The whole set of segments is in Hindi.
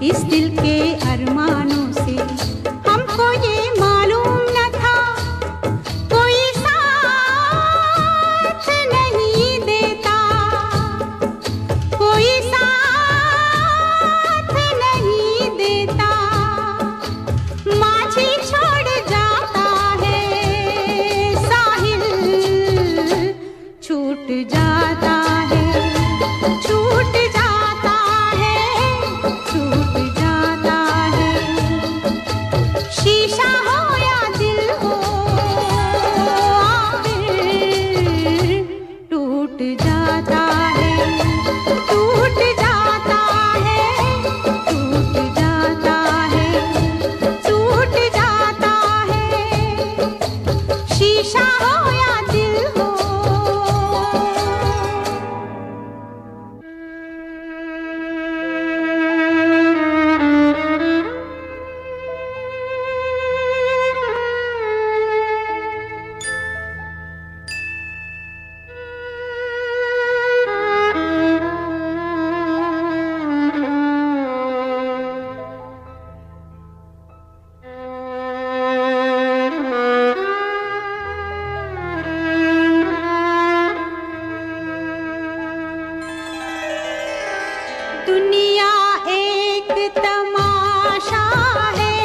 इस दिल के अरमानों से हमको ये मालूम न था कोई साथ नहीं देता, कोई साथ नहीं देता। माझी छोड़ जाता है साहिल, छूट जाता है, छूट जाता है, छूट जाता है। शीशा हो या दिल हो आखिर टूट जाता है, टूट जाता है, टूट जाता है, टूट जाता है। शीशा हो या दिल हो। दुनिया एक तमाशा है,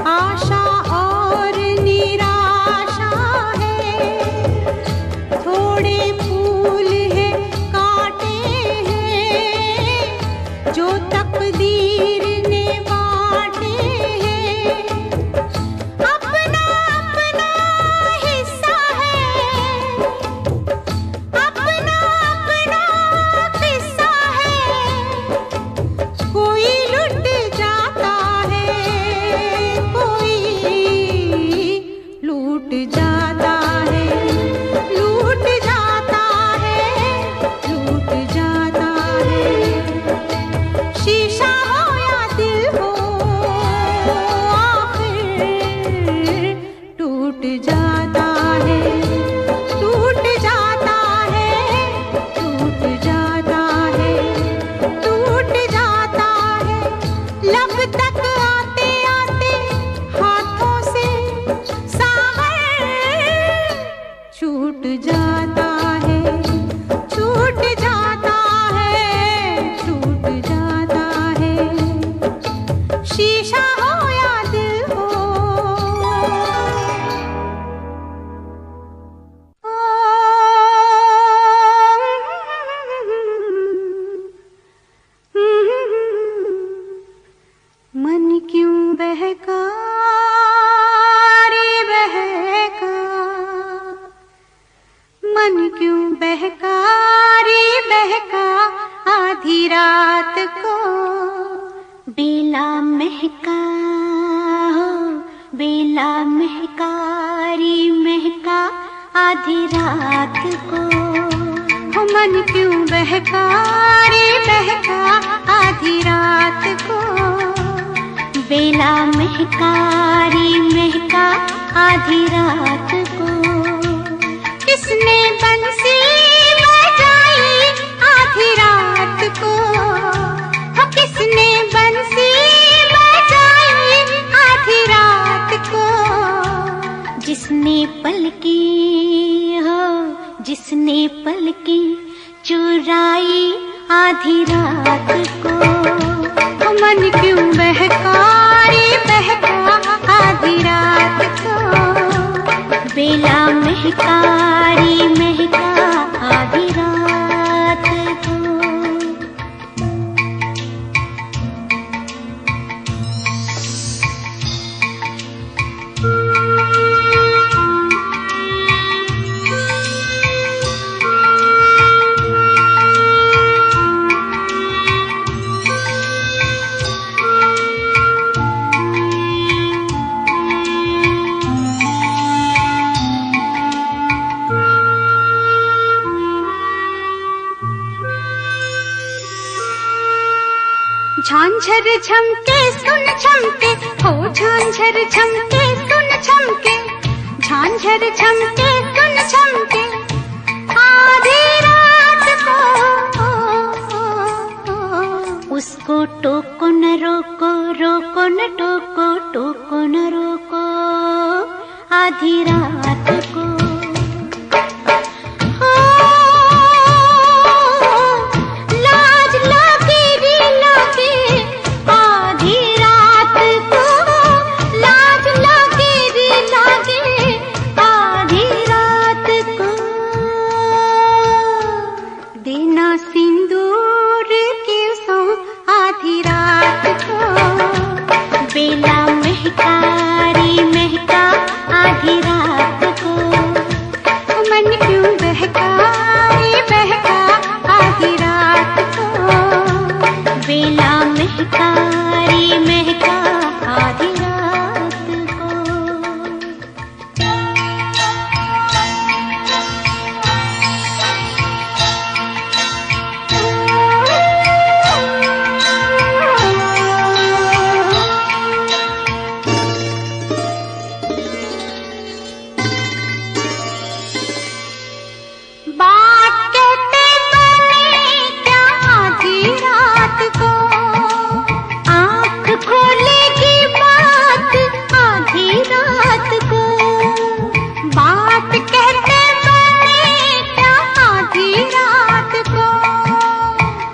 आशा और निराशा है। थोड़े फूल है कांटे हैं जो तकदीर ने बांटे हैं। अपना अपना हिस्सा है, अपना अपना किस्सा है। कोई लुट जाता है, कोई लूट जाता है, लूट जाता है, लूट जाता है। शीशा हो या दिल हो आखिर टूट जाता है, टूट जाता है, टूट जाता है, टूट जाता है। लब तक आते आते हाथों से सागर छूट जाता है, छूट जाता है, छूट जाता है। शीशा हो या दिल हो। मन क्यों बहका रे बहका, मन क्यों बहका रे बहका। आधी रात को बेला महका हो, बेला महका रे महका। आधी रात को हो मन क्यों बहका रे बहका। आधी रात को बेला महका रे महका। आधी रात को किसने बंसी बजाई आधी रात को। हो किसने बंसी बजाई आधी रात को। जिसने पलकी हो, जिसने पलकी चुराई आधी रात को। हो मन क्यों बहका रे बहका। आधी रात को बेला महका रे महका। आधी रात को झांझर झमके सुन झमके हो, झांझर झमके सुन झमके। झांझर झमके सुन झमके आधी रात को उसको टो आधी रात को। लाज लगे रे लगे आधी रात को, लाज लगे रे लगे आधी रात को। देना सिंदूर के सो आधी रात को, बेला महका रे महका आधी रात को। मन क्यों बहका रे बहका आधी रात को, बेला महका रे महका आधी रात को। बात कहते बने क्या आधी रात को, आँख खोलेगी बात आधी रात को। बात कहते बने क्या आधी रात को,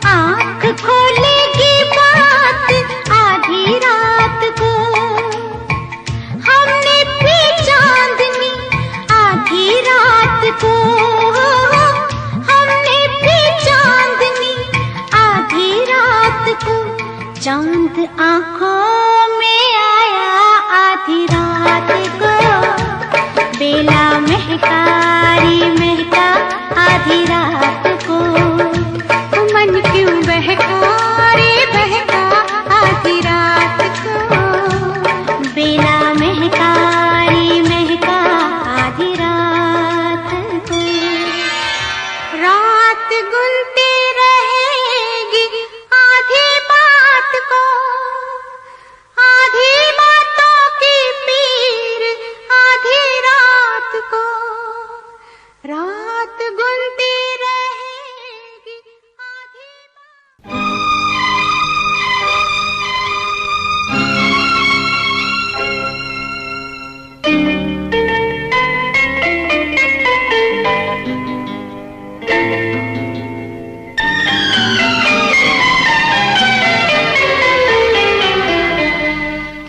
आँख खोलेगी बात आधी रात को। हमने भी चांदनी आधी रात को, हमने भी चांदनी आधी रात को। चांद आंखों में आया आधी रात को, बेला महका रे महका आधी रात को। मन क्यों बहका रे बहका आधी रात को, बेला महका रे महका आधी रात को। रात गुनती रहेगी आधी बात को, आधी बातों की पीर आधी रात को। रात गुनती रहेगी आधी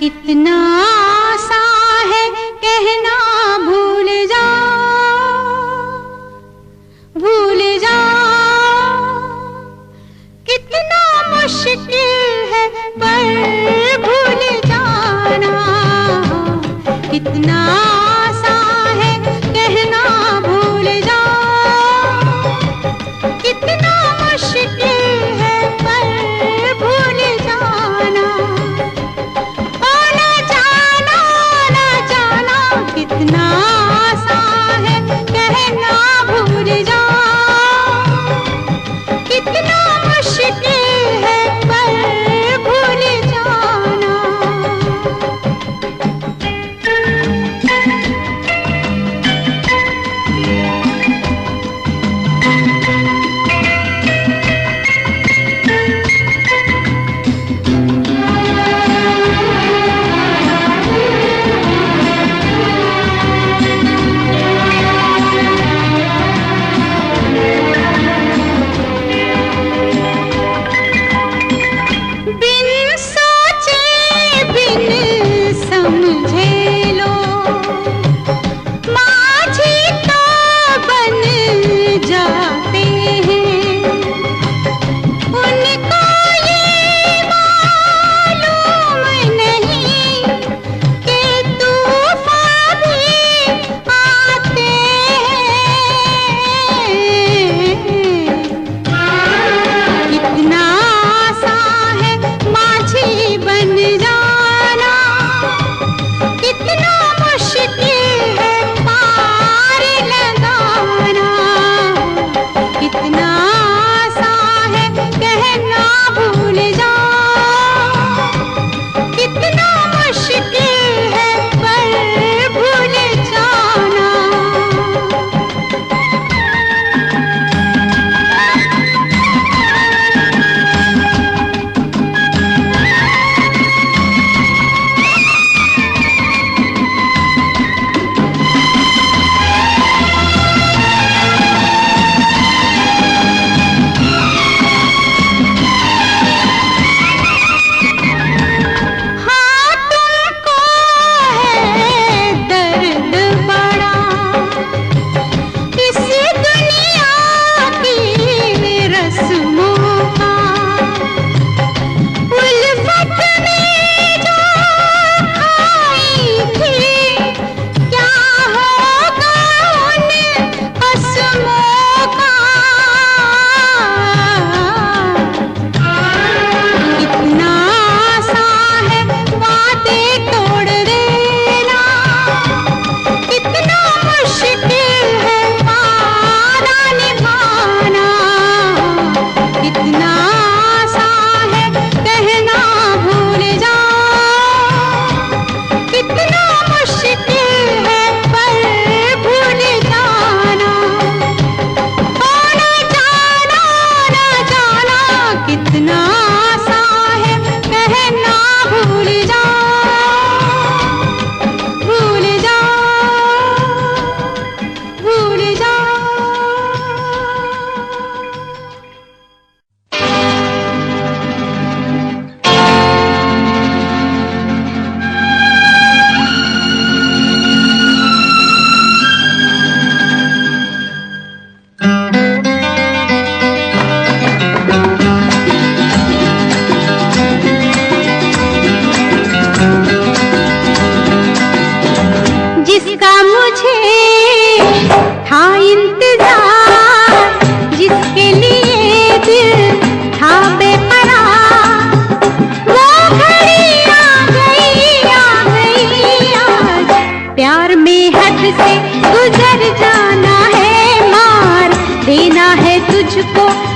कितना आसा है कहना भूल जाओ,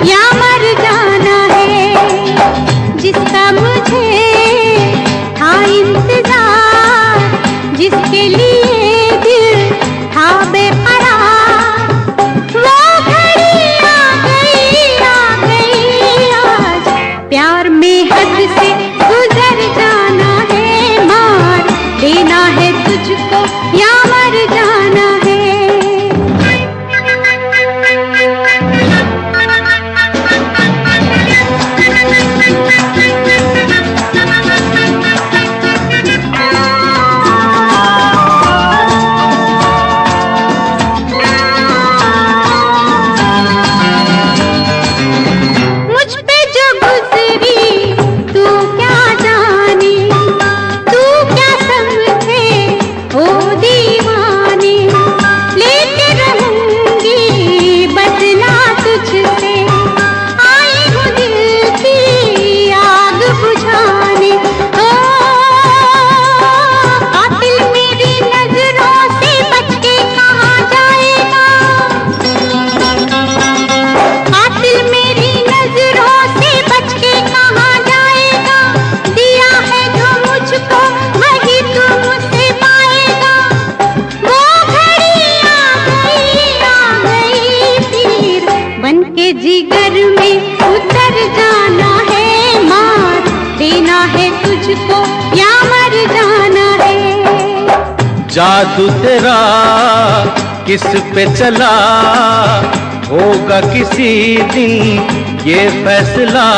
या मर जाना है। जिसका मुझे था इंतजार, जिसके लिए दिल था बेकरार, वो घड़ी आ गई आज। प्यार में हद से गुजर जाना है, मार देना है तुझको या मर जाना है। जिगर में उतर जाना है, मार देना है तुझको या मर जाना है। जादू तेरा किस पे चला, होगा किसी दिन ये फैसला।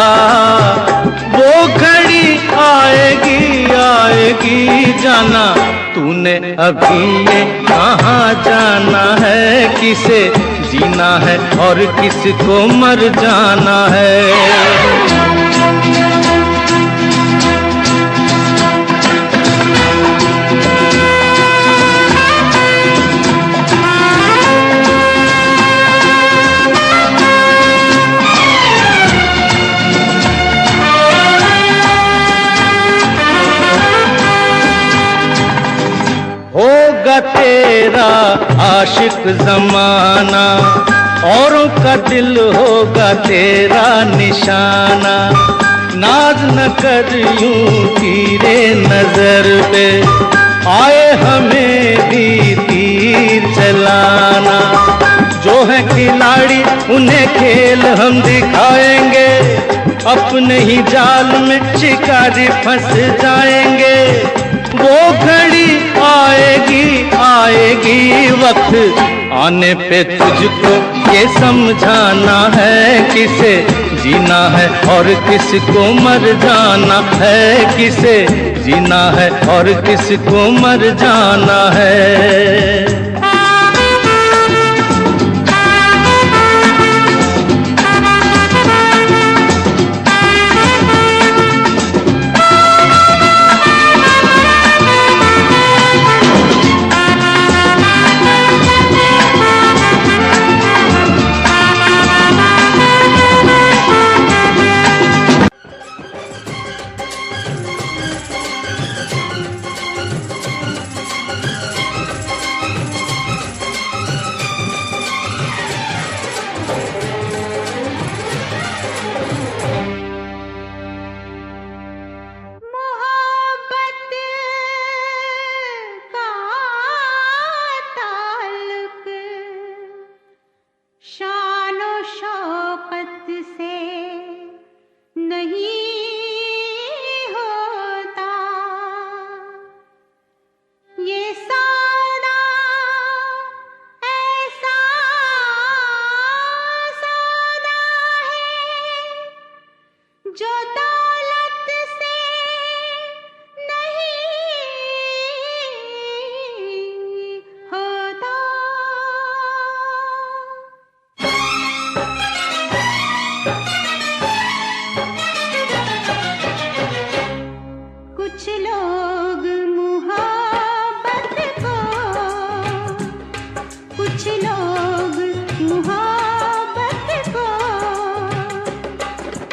वो घड़ी आएगी जाना, तूने अभी ये कहाँ जाना है। किसे जीना है और किसको मर जाना है। होगा तेरा आशिक जमाना, औरों का दिल होगा तेरा निशाना। नाज न कर यूं तीरे नजर पे, आए हमें भी तीर चलाना। जो है खिलाड़ी उन्हें खेल हम दिखाएंगे, अपने ही जाल में शिकारी फंस जाएंगे। वो घड़ी आएगी वक्त आने पे तुझको ये समझाना है। किसे जीना है और किसको मर जाना है। किसे जीना है और किसको मर जाना है।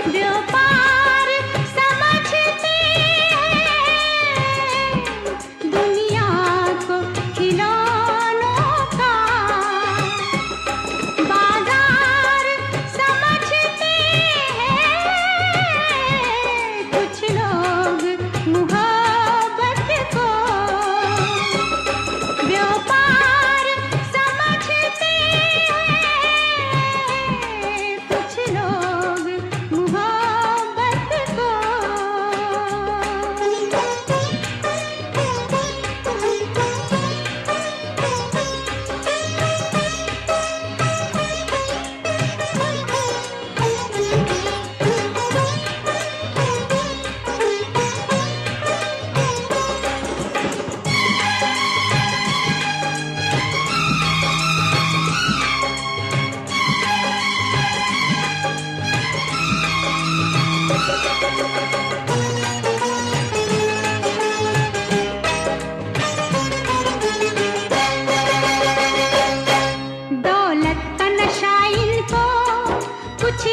व्यापार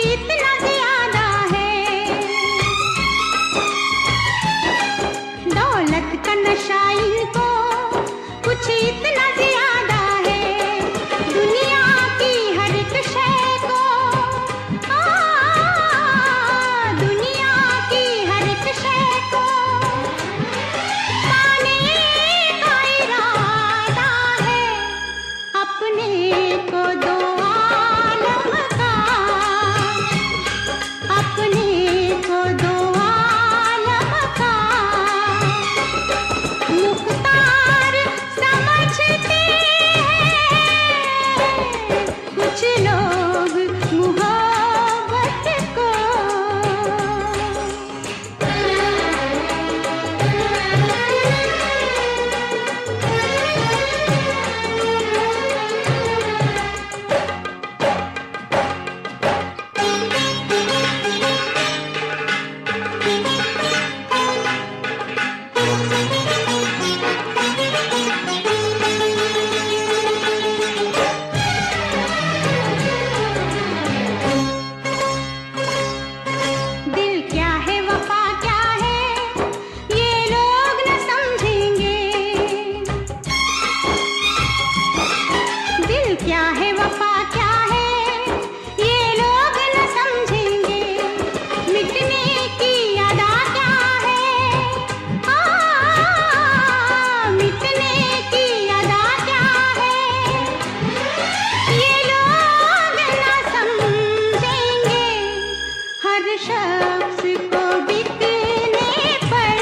इतना ज्यादा है। दौलत का नशा इनको कुछ इतना ज्यादा है। दुनिया की हर एक शय को, दुनिया की हर एक शय को पाने का इरादा है। अपने को दो आलम का, अपने को दो आलम का मुख्तार समझते हैं कुछ लोग मोहब्बत को। दिल क्या है वफा क्या है ये लोग न समझेंगे। दिल क्या है वफा क्या है ये लोग न समझेंगे। मिटने की अदा क्या है, मिटने की अदा क्या है ये लोग न समझेंगे। हर शख्स को बिकने पर,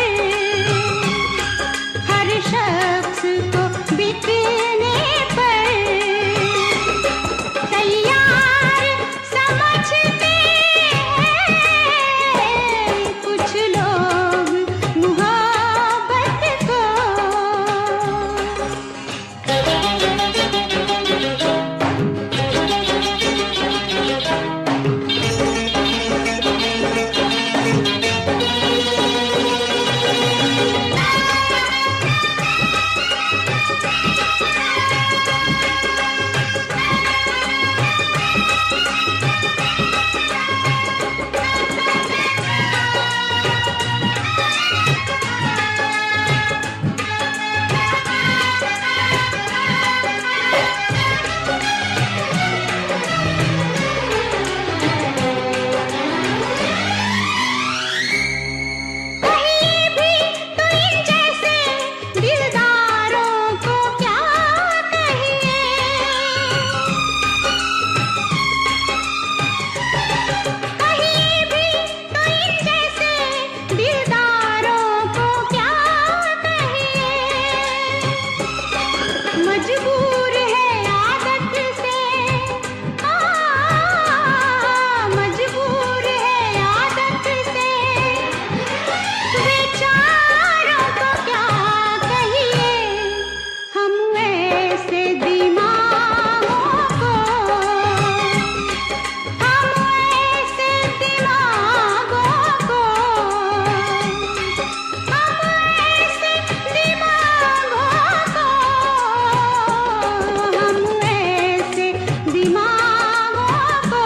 हर शख्स को बिकने पर तैयार समझते हैं कुछ लोग मोहब्बत को। कहीं भी तो इन जैसे दिलदारों को क्या कहिए। कहीं भी तो इन जैसे दिलदारों को क्या कहिए। मजबूर है आदत से, मजबूर है आदत से बेचारों को क्या कहिए। हम ऐसे दिमागों को, हम ऐसे दिमागों को, हम ऐसे दिमागों को, हम ऐसे दिमागों को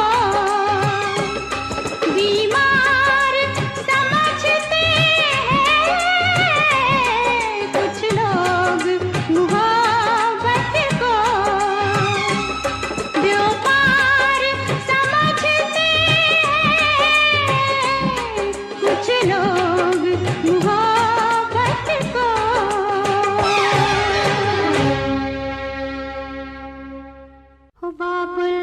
बीमार समझते हैं कुछ लोग मोहब्बत को। व्यापार समझते हैं कुछ लोग मोहब्बत को। हो बाबुल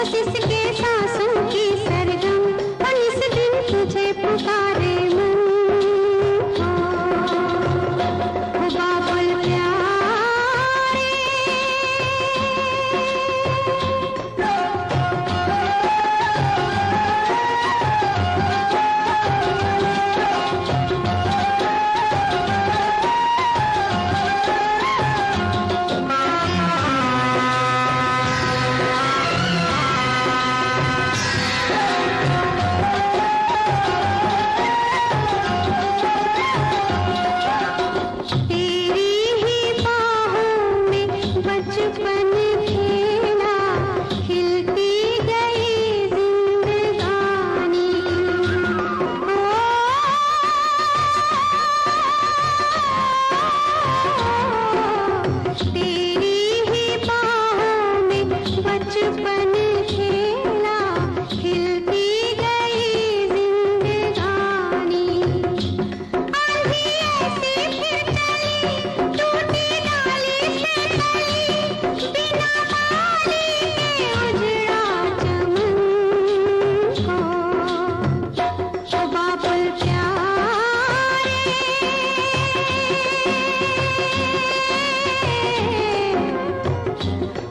बस इसके सांसों की सरगम, और इस दिन तुझे पुकारे मन। ओ बाबुल प्यारे, तेरी ही बाहों में बचपन खेला, खिलती गई जिंदगानी। तेरी ही बाहों में बचपन खेला, खिलती गई जिंदगानी। आंधी ऐसी फिर चली, टूटी डाली से चली, बिना माली के उजड़ा चमन को। ओ बाबुल प्यारे,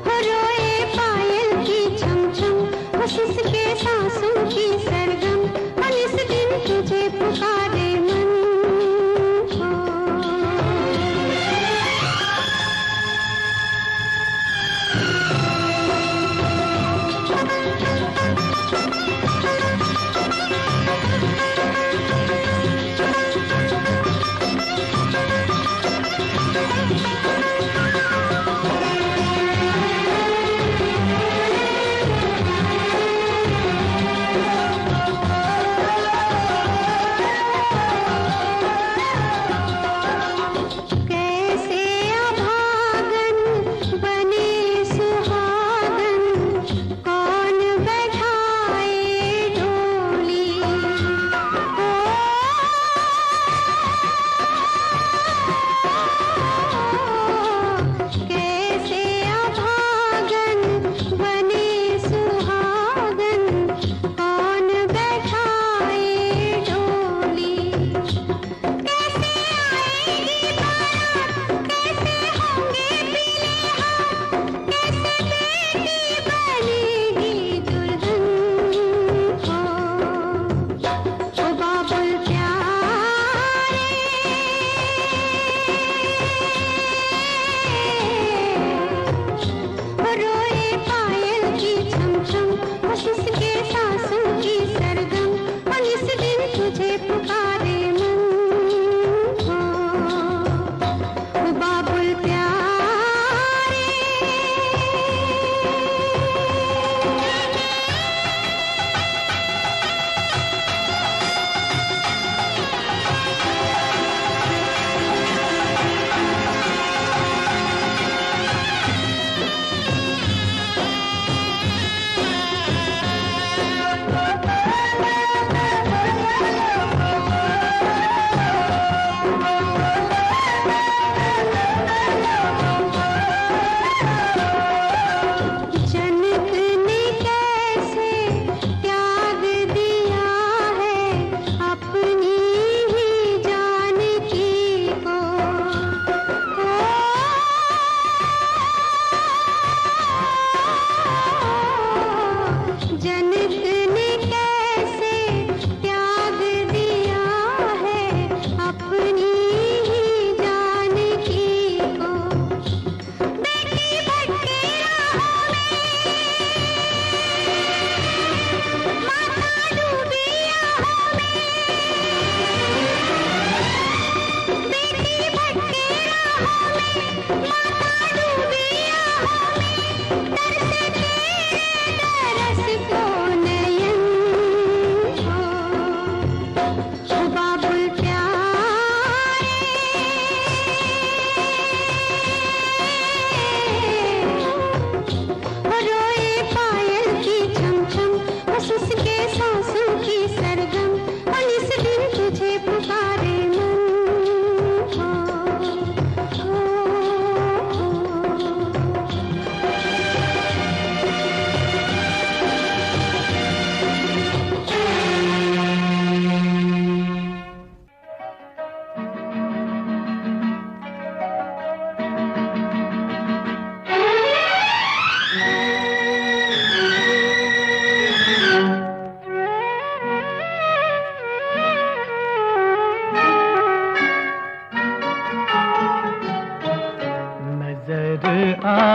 हो रोए पायल की छम छम, बस इसके सांसों की सरगम, और इस दिन तुझे पुकारे मन को। कैसे अभागन बने सुहागन,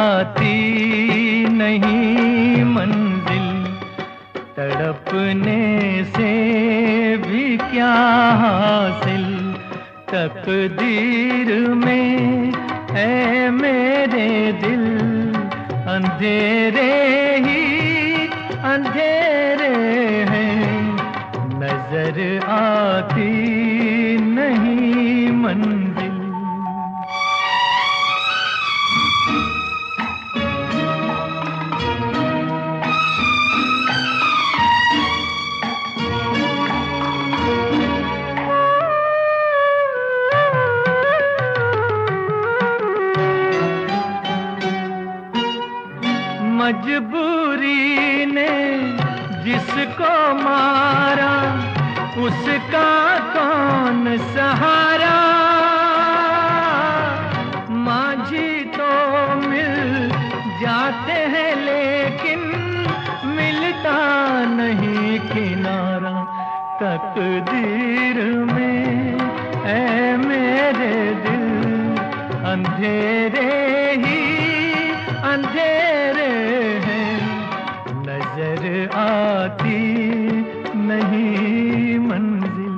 आती नहीं मंजिल, तड़पने से भी क्या हासिल, तकदीर में है मेरे दिल, अंधेरे ही अंधेरे हैं, नजर आती नहीं मंजिल। मजबूरी ने जिसको मारा, उसका कौन सहारा, माझी तो मिल जाते हैं लेकिन मिलता नहीं किनारा, तकदीर में है मेरे दिल, अंधेरे ही अंधेरे हैं, नजर आती नहीं मंजिल।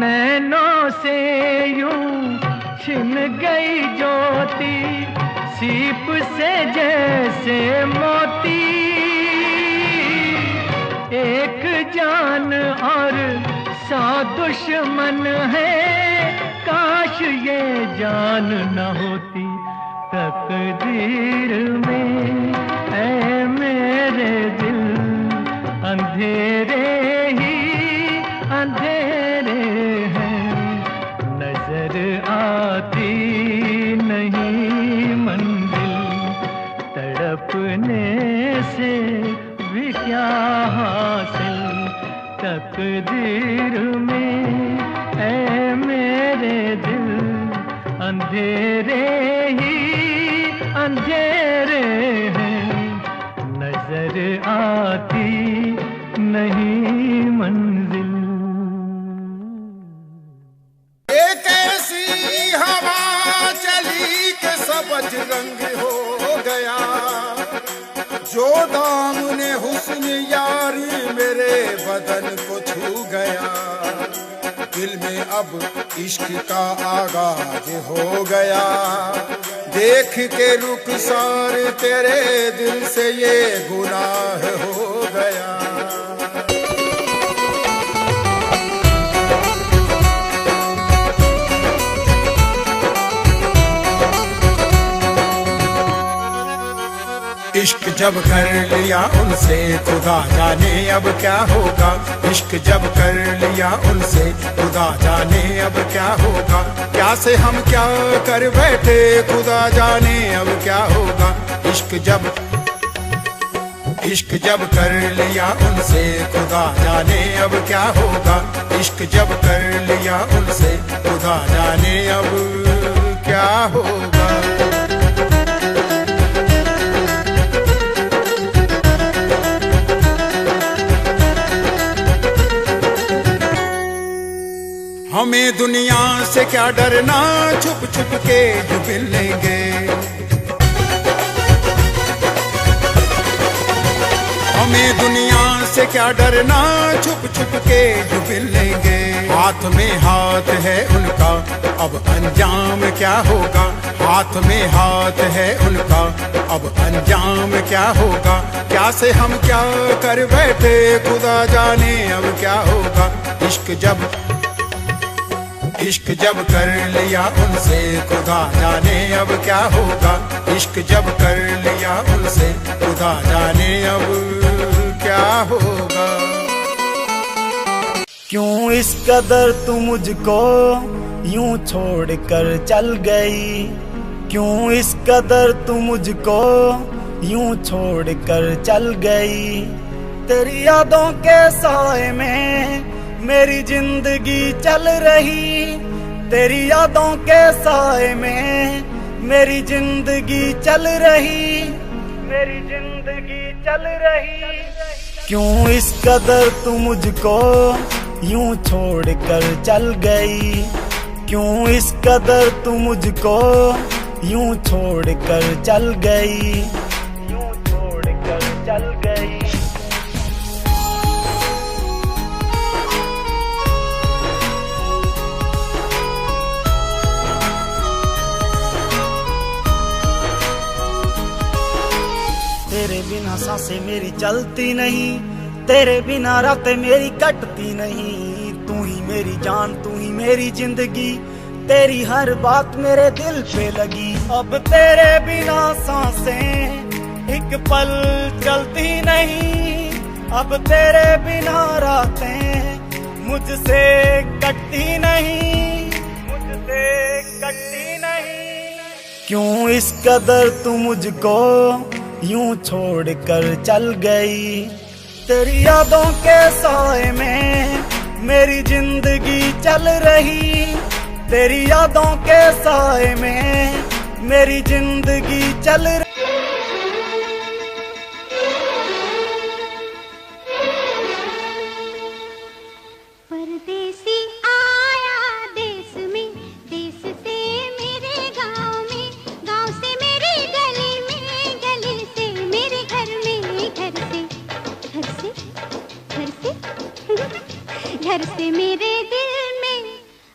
नैनों से यूं छिन गई ज्योति, सीप से जैसे मोती, एक जान और 100 दुश्मन है, काश ये जान न होती, तकदीर में है मेरे दिल, अंधेरे ही अंधेरे हैं, नजर आती नहीं मंजिल, तड़पने से भी क्या हासिल, तकदीर में है मेरे दिल, अंधेरे ही अंधेरे हैं, नजर आती नहीं मंजिल। एक ऐसी हवा चली के सब रंग हो गया, जो दामने हुस्न यारी मेरे बदन को छू गया, दिल में अब इश्क का आगाज हो गया, देख के रुखसार तेरे दिल से ये गुनाह हो गया। इश्क जब कर लिया उनसे खुदा जाने अब क्या होगा, इश्क जब कर लिया उनसे खुदा जाने अब क्या होगा, क्या से हम क्या कर बैठे खुदा जाने अब क्या होगा, इश्क जब कर लिया उनसे खुदा जाने अब क्या होगा, इश्क जब कर लिया उनसे खुदा जाने अब क्या होगा। हमें दुनिया से क्या डरना, छुप छुप के जो मिलेंगे, हमें दुनिया से क्या डरना, छुप छुप के जो मिलेंगे, हाथ में हाथ है उनका अब अंजाम क्या होगा, हाथ में हाथ है उनका अब अंजाम क्या होगा, क्या से हम क्या कर बैठे खुदा जाने अब क्या होगा, इश्क जब कर लिया उनसे खुदा जाने अब क्या होगा, इश्क जब कर लिया उनसे खुदा जाने अब क्या होगा। क्यों इस कदर तू मुझको यूं छोड़ कर चल गई, क्यों इस कदर तू मुझको यूं छोड़ कर चल गई, तेरी यादों के साए में मेरी जिंदगी चल रही, तेरी यादों के साए में मेरी जिंदगी चल रही, मेरी जिंदगी चल रही। क्यों इस कदर तू मुझको यूं छोड़ कर चल गई, क्यों इस कदर तू मुझको यूं छोड़ कर चल गई, यूं छोड़ कर चल गई। तेरे बिना सांसें मेरी चलती नहीं, तेरे बिना रातें मेरी कटती नहीं। तू ही मेरी जान, तू ही मेरी जिंदगी, तेरी हर बात मेरे दिल पे लगी। अब तेरे बिना सांसें एक पल चलती नहीं, अब तेरे बिना रातें मुझसे कटती नहीं, मुझसे कटती नहीं। क्यों इस कदर तू मुझको यूं छोड़ कर चल गई, तेरी यादों के साए में मेरी जिंदगी चल रही, तेरी यादों के साए में मेरी जिंदगी चल रही। परदेसी आया देश में, देश से मेरे गांव में, गांव से मेरे गली में, गली से मेरे घर में, घर से घर से घर से घर से मेरे दिल में।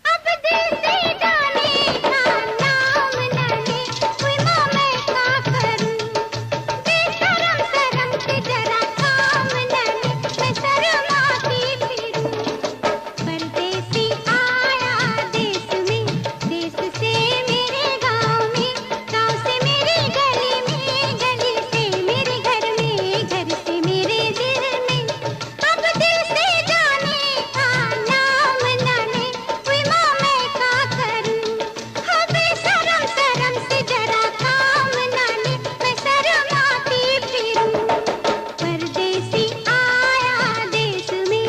अब दिल से जाने का नाम न ले, कोई माँ मैं क्या करूं, बेशरम शर्म से जरा काम न ले, मैं शर्माती फिरूं। परदेसी आया देश में, देश से मेरे गांव में, गांव से मेरी गली में, गली से मेरे घर में, घर से मेरे दिल में। अब दिल से जाने का नाम न ले, कोई माँ मैं क्या करूं, हाँ बेशरम शर्म से जरा काम न ले, मैं शर्माती फिरूं। परदेसी आया देश में।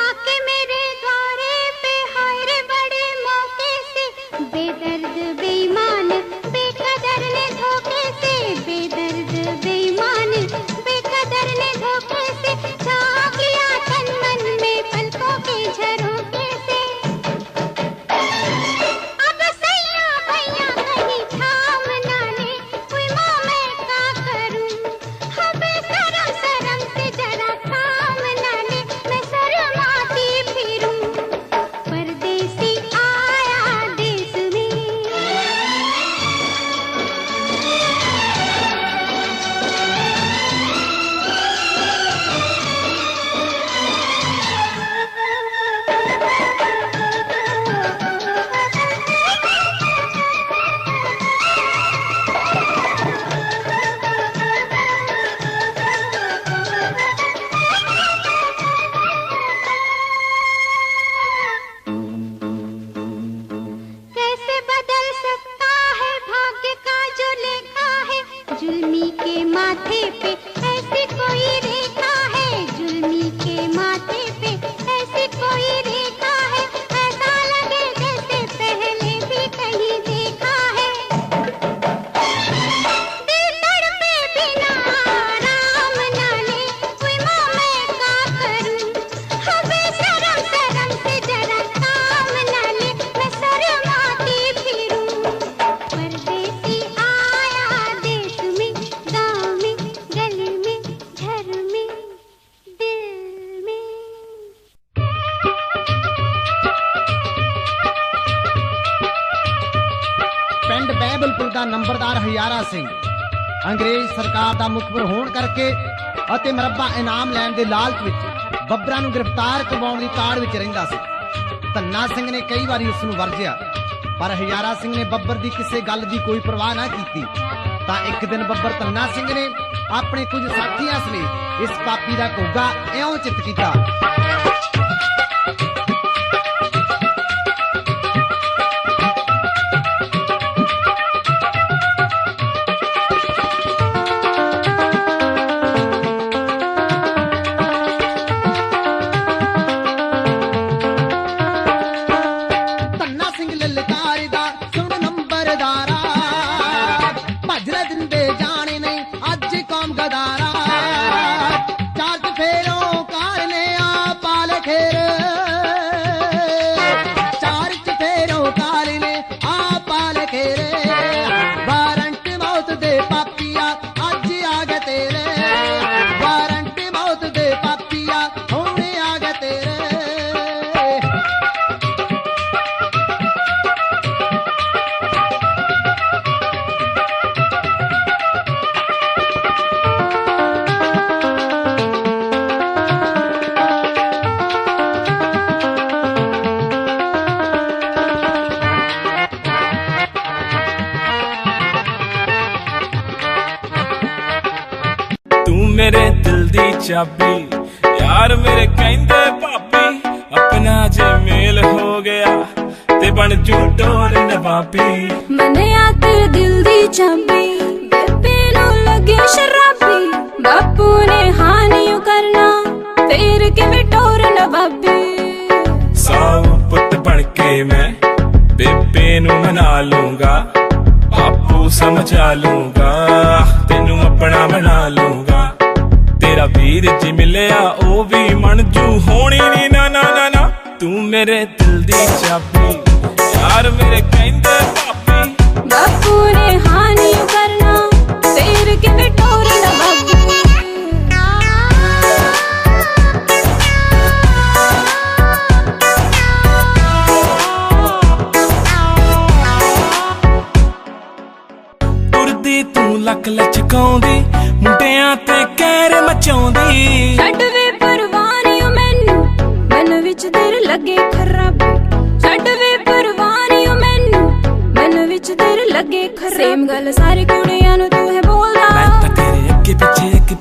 आके मेरे द्वारे पे हाय रे बड़े मौके से, बेदर्द बेईमान बेकदर ने धोखे से, बेदर्द बेईमान बेकदर ने धोखे से, छा गया तन मन में पलकों के झरोखे से। अब सैया भैया कहीं थाम ना ले, कोई माँ मैं क्या करूं, हाँ बेशरम शर्म से जरा काम ना ले, मैं शर्माती फिरूं। परदेसी आया देश में। कैसे बदल सकता है भाग्य का जो लेखा है, जुल्मी के माथे पे ऐसी कोई रेखा है, जुल्मी के माथे पे ऐसी कोई रेखा है, ऐसा लगे जैसे पहले भी कहीं देखा है। दिल तड़पे बिना आराम ना ले, कोई माँ मैं क्या करूं, हाँ बेशरम शर्म से जरा काम ना ले, मैं शर्माती फिरूं। परदेसी आया देश में, गाँव में, गली में, घर में, दिल में। ਪਿੰਡ ਬਹਿਬਲਪੁਰ ਦਾ ਨੰਬਰਦਾਰ ਹਜ਼ਾਰਾ ਸਿੰਘ ਅੰਗਰੇਜ਼ ਸਰਕਾਰ ਦਾ ਮੁਖਬਰ ਹੋਣ ਕਰਕੇ ਅਤੇ ਮਰੱਬਾ ਇਨਾਮ ਲੈਣ ਦੇ ਲਾਲਚ ਵਿੱਚ ਬੱਬਰਾਂ ਨੂੰ ਗ੍ਰਿਫਤਾਰ ਕਰਵਾਉਣ ਦੀ ਤਾੜ ਵਿੱਚ ਰਹਿੰਦਾ ਸੀ। ਧੰਨਾ ਸਿੰਘ ਨੇ ਕਈ ਵਾਰੀ ਉਸ ਨੂੰ ਵਰਜਿਆ, ਪਰ ਹਜ਼ਾਰਾ ਸਿੰਘ ਨੇ ਬੱਬਰ ਦੀ ਕਿਸੇ ਗੱਲ ਦੀ ਕੋਈ ਪਰਵਾਹ ਨਾ ਕੀਤੀ। ਤਾਂ ਇੱਕ ਦਿਨ ਬੱਬਰ ਧੰਨਾ ਸਿੰਘ ਨੇ ਆਪਣੇ ਕੁਝ ਸਾਥੀਆਂ ਸਮੇਤ ਇਸ ਪਾਪੀ ਦਾ ਘੋਗਾ ਇਉਂ ਚਿੱਤ ਕੀਤਾ। मेरे दिल दी चाबी यार मेरे कहंदे भाभी अपना जे मेल हो गया ते बन जू टोर नवाबी। मने आ तेरे दिल दी चाबी बेबे नु लगे शराबी बापू ने हानियो करना फिर किवें टोर नवाबी। साऊ पुत बन के मैं बेबे नु मना लूंगा बापू समझा लूंगा तेनू अपना बना लूंगा। तेरा वीर जी मिलिया ओ भी मनजू होनी नी ना ना ना ना। तू मेरे दिल दी चाबी यार मेरे कहंदे भाभी बापू ने हानि करना फिर किवें टोर नवाबी। तुरदी तू लक लचकाउंदी मुंडियां ते कहर मचाउंदी। छड्ड वे परवानियो मैनू मन विच तेरे लगे खराबी। छड्ड वे परवानियो मैनू मन विच तेरे लगे खराबी। सेम गल सारी कुड़ियां नू तू है बोलदा मैं तां तेरे अगे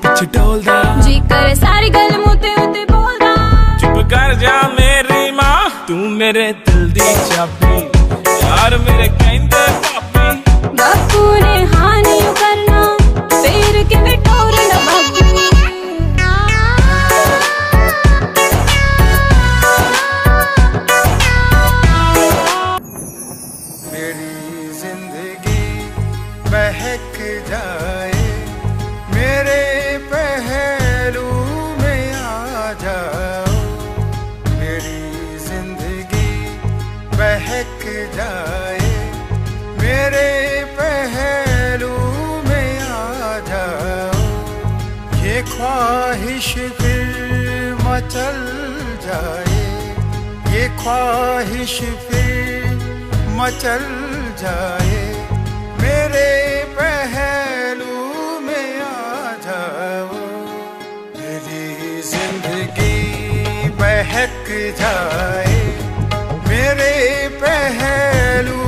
पिछे डोलदा जी करे सारी गल मुते उते बोलदा। चुप कर जा मेरी मां तू मेरे दिल दी चाबी यार मेरे कहंदे भाभी बापू ने हानि करना फिर किवें टोर नवाबी। मेरी जिंदगी बहक जाए मेरे पहलू में आ जाओ। मेरी जिंदगी बहक जाए मेरे पहलू में आ जाओ। ये ख्वाहिश फिर मचल जाए ये ख्वाहिश फिर मचल जाए मेरे पहलू में आ जाओ। मेरी जिंदगी बहक जाए मेरे पहलू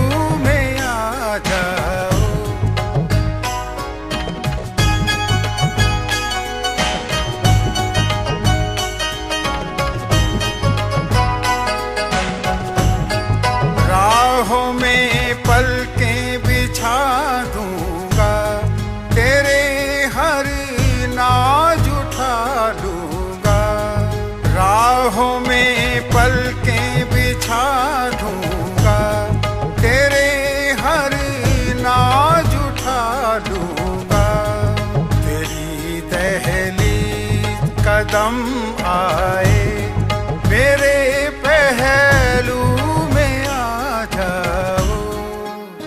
में आ जाओ। राहों में पलकें बिछा दूंगा तेरे हर नाज उठा लूंगा। राहों में पलकें बिछा दूंगा तेरे हर नाज उठा लूंगा। तेरी दहलीज कदम आए मेरे पहलू में आ जाओ।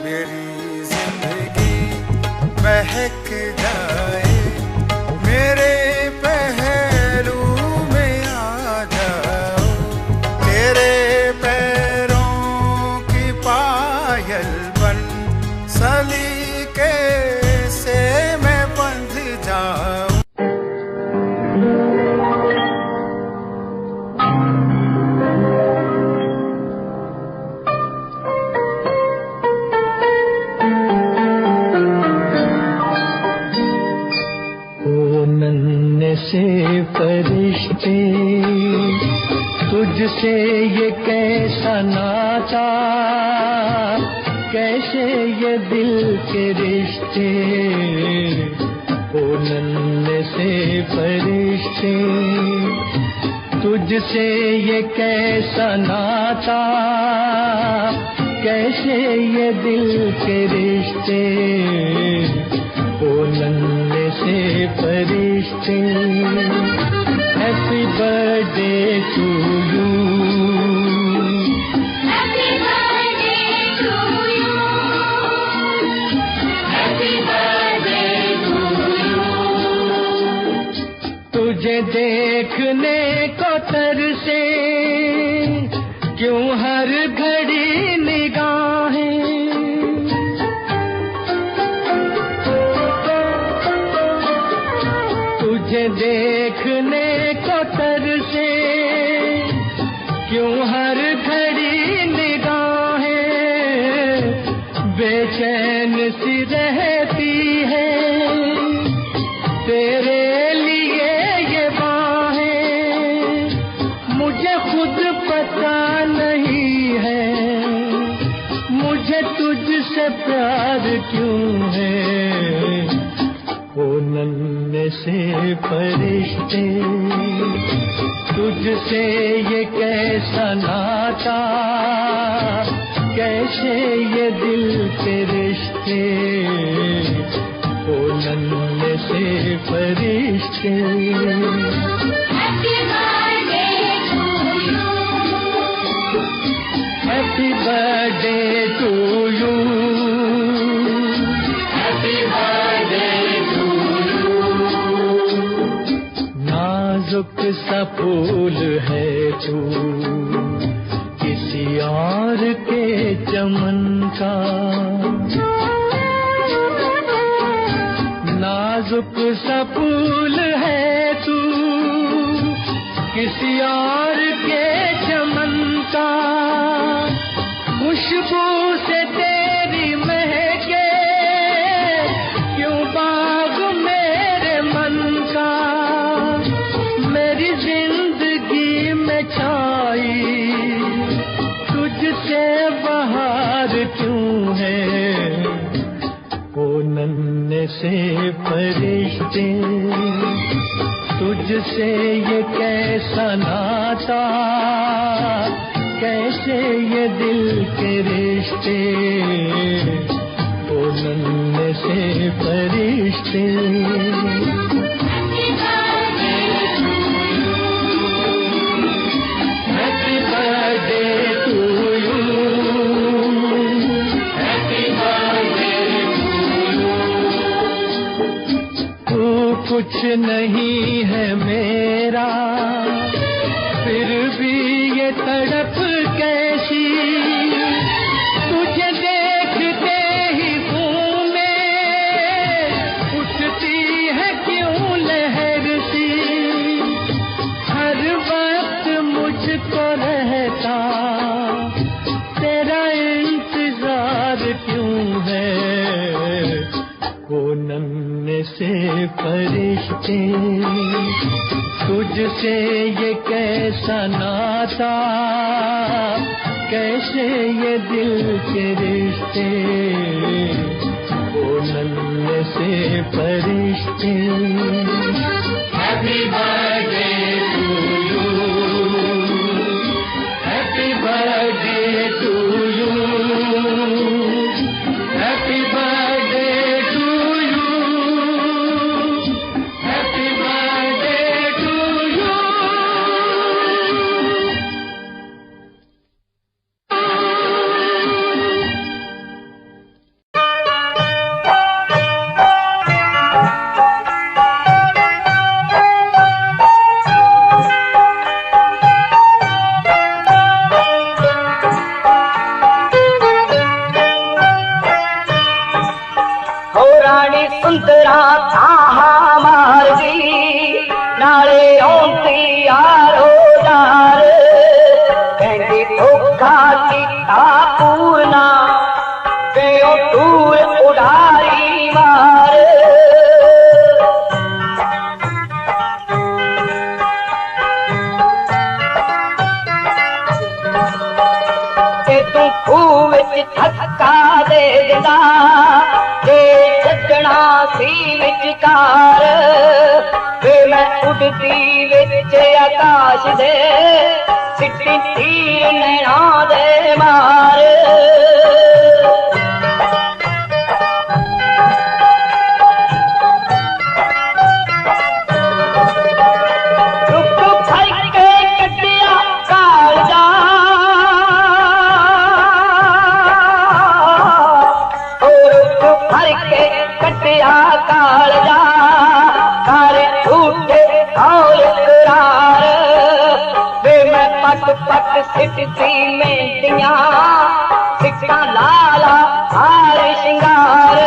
मेरी जिंदगी बहक जाए मेरे पहलू में आ जाओ। तेरे पैरों की पायल बन सलीके से मैं बंध जाऊं। रिश्ते, तुझसे ये कैसा नाता, कैसे ये दिल के रिश्ते, ओ नन्हे से फरिश्ते, तुझसे ये कैसा नाता, कैसे ये दिल के रिश्ते, ओ नन्हे से फरिश्ते। Happy birthday to you, happy birthday to you, happy birthday to you. तुझे देखने को तरसे क्यों हर घड़ी निगाहें, तुझे देखने को तरसे क्यों हर घड़ी निगाहें, बेचैन सी रहती है तेरे लिए ये बाहें, मुझे खुद पता नहीं है मुझे तुझसे प्यार क्यों है, ओ नन्हे से फरिश्ते, तुझसे ये कैसा नाता, कैसे ये दिल के रिश्ते, ओ नन्हे से फरिश्ते। Happy birthday to you, happy birthday to you, happy birthday to you. नाजुक सा फूल है तू किसी और के चमन का, नाजुक सा फूल है तू किसी और के चमन का, खुशबू से तेरी महके क्यों बाग मेरे मन का, मेरी जिंदगी में छाई तुझसे बहार क्यों है, ओ नन्हे से फरिश्ते, तुझसे ये कैसा नाता, कैसे ये दिल के रिश्ते, ओ नन्हे से फरिश्ते। Happy birthday to you, happy birthday to you. तू कुछ नहीं है मेरा, फिर भी ये तड़प कैसी, तुझे देखते ही घूमे उठती है क्यों लहर सी, हर वक्त मुझको रहता तेरा इंतजार क्यों है, वो नन्हे से फरिश्ते, तुझसे ये कैसा नाता, कैसे ये दिल के रिश्ते, वो नन्हे से फरिश्ते। Happy birthday to you, happy birthday to you, happy birthday to you, happy birthday to you. सुंदरा ताहा मारदी नाले औंती यारो दार कहंदी धोखा कीता पूरना कयो दूर उड़ाई मार ਵਿੱਚ ਧੱਕਾ ਦੇ ਦਿੰਦਾ ਜੇ ਛੱਡਣਾ ਸੀ ਵਿਚਕਾਰ ਵੇ ਮੈਂ ਉੱਡਦੀ ਵਿੱਚ ਆਕਾਸ਼ ਦੇ ਸਿੱਟੀ ਤੀਰ ਨੈਣਾ ਦੇ ਮਾਰ कालजा सारे झूठे और करार वे मैं पट पट सिटती मेंदियां सिक्का लाला हार श्रृंगार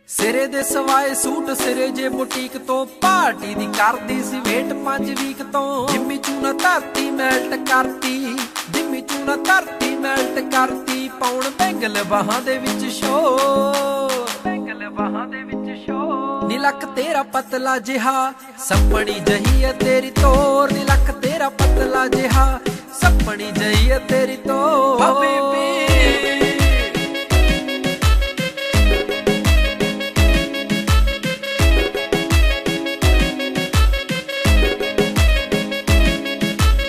ਸਿਰੇ ਦੇ ਸਵਾਏ ਸੂਟ ਸਿਰੇ ਜੇ ਬੁਟੀਕ ਤੋਂ ਪਾਰਟੀ ਦੀ ਕਰਦੀ ਸੀ ਵੇਟ 5 ਵੀਕ ਤੋਂ ਜਿੰਮੀ ਚੂਨਾ ਧਰਤੀ ਮੈਲਟ ਕਰਤੀ ਜਿੰਮੀ ਚੂਨਾ ਧਰਤੀ ਮੈਲਟ ਕਰਤੀ ਪੌਣ ਬੈਂਗਲ ਬਾਹਾਂ ਦੇ ਵਿੱਚ ਸ਼ੋ ਬੈਂਗਲ ਬਾਹਾਂ ਦੇ ਵਿੱਚ ਸ਼ੋ ਨੀ ਲੱਕ ਤੇਰਾ ਪਤਲਾ ਜਿਹਾ ਸੱਪਣੀ ਜਹੀ ਹੈ ਤੇਰੀ ਤੋਰ ਨੀ ਲੱਕ ਤੇਰਾ ਪਤਲਾ ਜਿਹਾ ਸੱਪਣੀ ਜਹੀ ਹੈ ਤੇਰੀ ਤੋਰ ਹਬੀਬੀ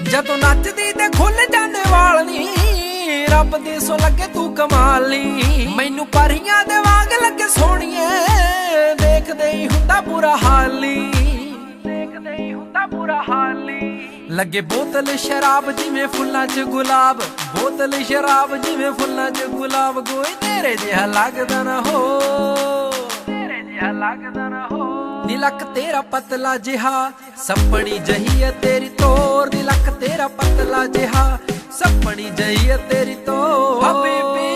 ਜਦੋਂ ਨੱਚਦੀ ਤੇ ਖੁੱਲ ਜਾਂਦੇ ਵਾਲ ਨੀ ਰੱਬ ਦੇ ਸੋ ਲੱਗੇ ਤੂੰ ਕਮਾਲ ਨੀ ਮੈਨੂੰ ਪਰੀਆਂ ਦੇ ਵਾਂਗ ਲੱਗੇ ਸੋਹਣੀਏ ਦੇਖਦੇ ਹੀ ਹੁੰਦਾ ਬੁਰਾ ਹਾਲ ਨੀ ਦੇਖਦੇ ਹੀ ਹੁੰਦਾ ਬੁਰਾ ਹਾਲ ਨੀ ਲੱਗੇ ਬੋਤਲ ਸ਼ਰਾਬ ਜਿਵੇਂ ਫੁੱਲਾਂ 'ਚ ਗੁਲਾਬ ਬੋਤਲ ਸ਼ਰਾਬ ਜਿਵੇਂ ਫੁੱਲਾਂ 'ਚ ਗੁਲਾਬ ਕੋਈ ਤੇਰੇ ਜਿਹਾ ਲੱਗਦਾ ਨਾ ਹੋ ਤੇਰੇ ਜਿਹਾ ਲੱਗਦਾ ਨਾ ਹੋ ਨੀ ਲੱਕ ਤੇਰਾ ਪਤਲਾ ਜਿਹਾ ਸੱਪਣੀ ਜਹੀ ਹੈ ਤੇਰੀ ਤੋਰ ਨੀ ਲੱਕ ਤੇਰਾ ਪਤਲਾ ਜਿਹਾ ਸੱਪਣੀ ਜਹੀ ਹੈ ਤੇਰੀ ਤੋਰ ਹਬੀਬੀ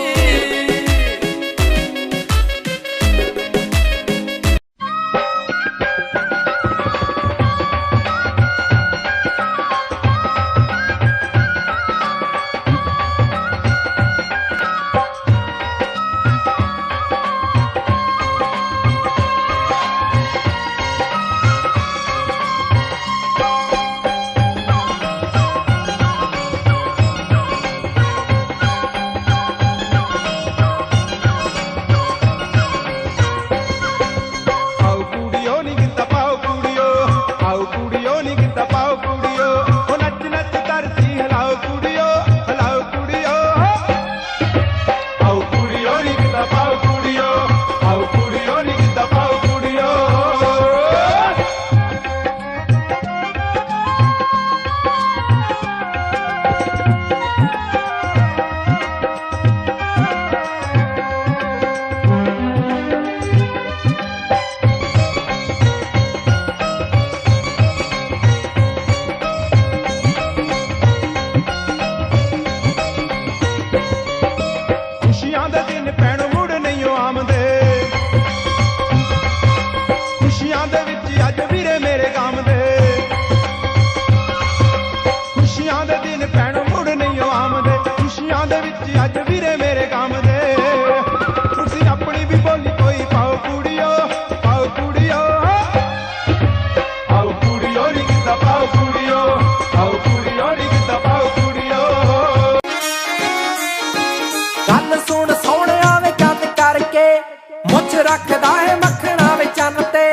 ਰੱਖਦਾ ਹੈ ਮੱਖਣਾ ਵੇ ਚੰਨ ਤੇ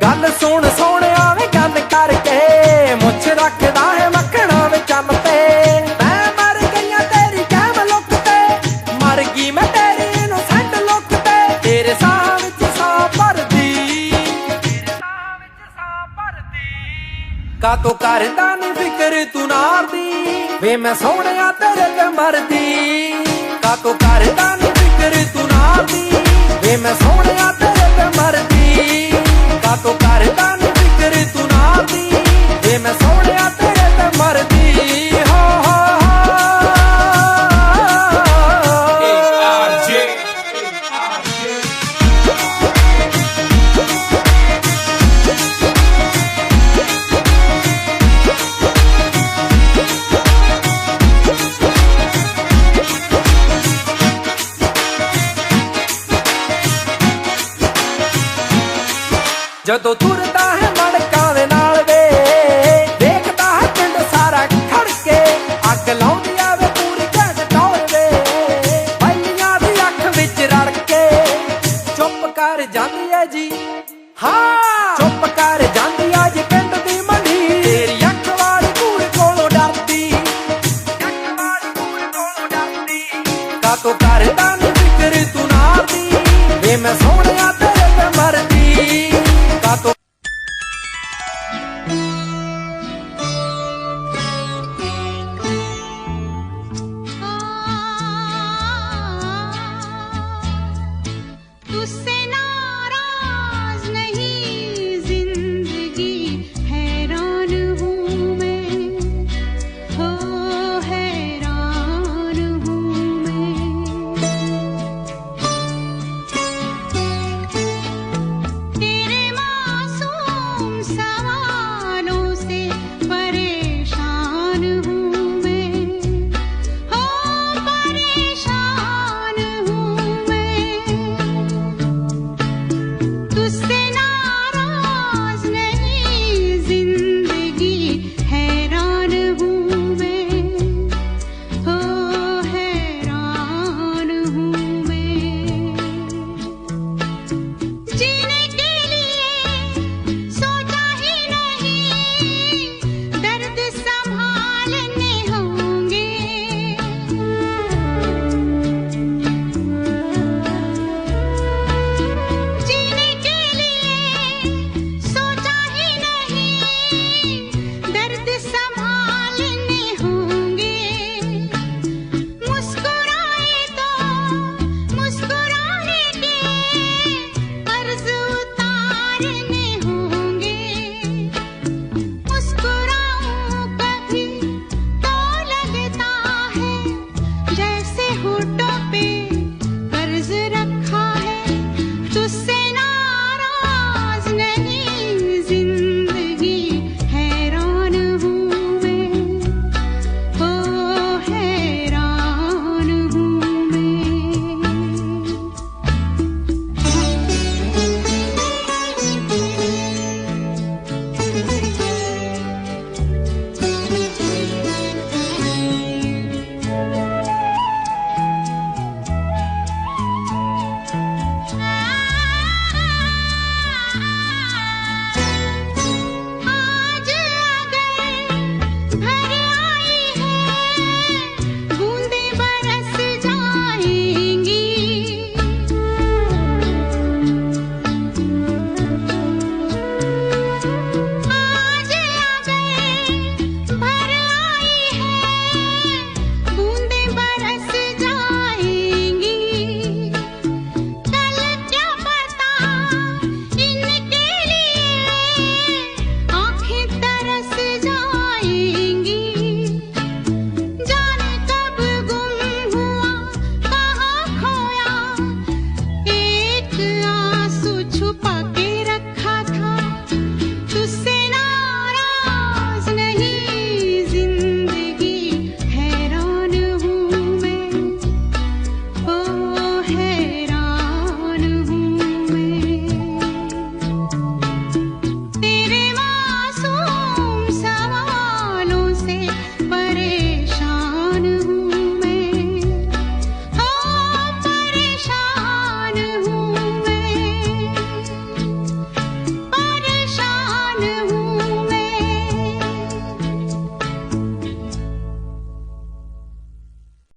ਗੱਲ ਸੁਣ ਸੋਹਣਿਆ ਵੇ ਗੱਲ ਕਰਕੇ ਮੁੱਛ ਰੱਖਦਾ ਹੈ ਮੱਖਣਾ ਵੇ ਚੰਨ ਤੇ ਮੈਂ ਮਰ ਗਈਆਂ ਤੇਰੀ ਕਹਿਮ ਲੁੱਕ ਤੇ ਮਰ ਗਈ ਮੈਂ ਤੇਰੀ ਇਨੋਸੈਂਟ ਲੁੱਕ ਤੇ ਤੇਰੇ ਸਾਹ ਵਿੱਚ ਸਾਹ ਭਰਦੀ ਕਾਤੋਂ ਕਰਦਾ ਨੀ ਫਿਕਰ ਤੂੰ ਨਾਰਦੀ ਵੇ ਮੈਂ ਸੋਹਣਿਆ ਤੇਰੇ ਤੇ ਮਰਦੀ ਕਾਤੋਂ ਕਰਦਾ ਨੀ ਫਿਕਰ ਤੂੰ ਨਾਰਦੀ ਵੇ ਮੈਂ ਸੋਹਣਿਆ ਤੇਰੇ ਤੇ ਮਰਦੀ ਕਾਤੋਂ ਕਰਦਾ ਨੀ ਫਿਕਰ ਤੂੰ ਨਾਰਦੀ ਵੇ ਮੈਂ ਸੋਹਣਿਆ ਤੇਰੇ ਤੇ ਮਰਦੀ ਹੋ ਜਦੋਂ ਤੁਰਦਾ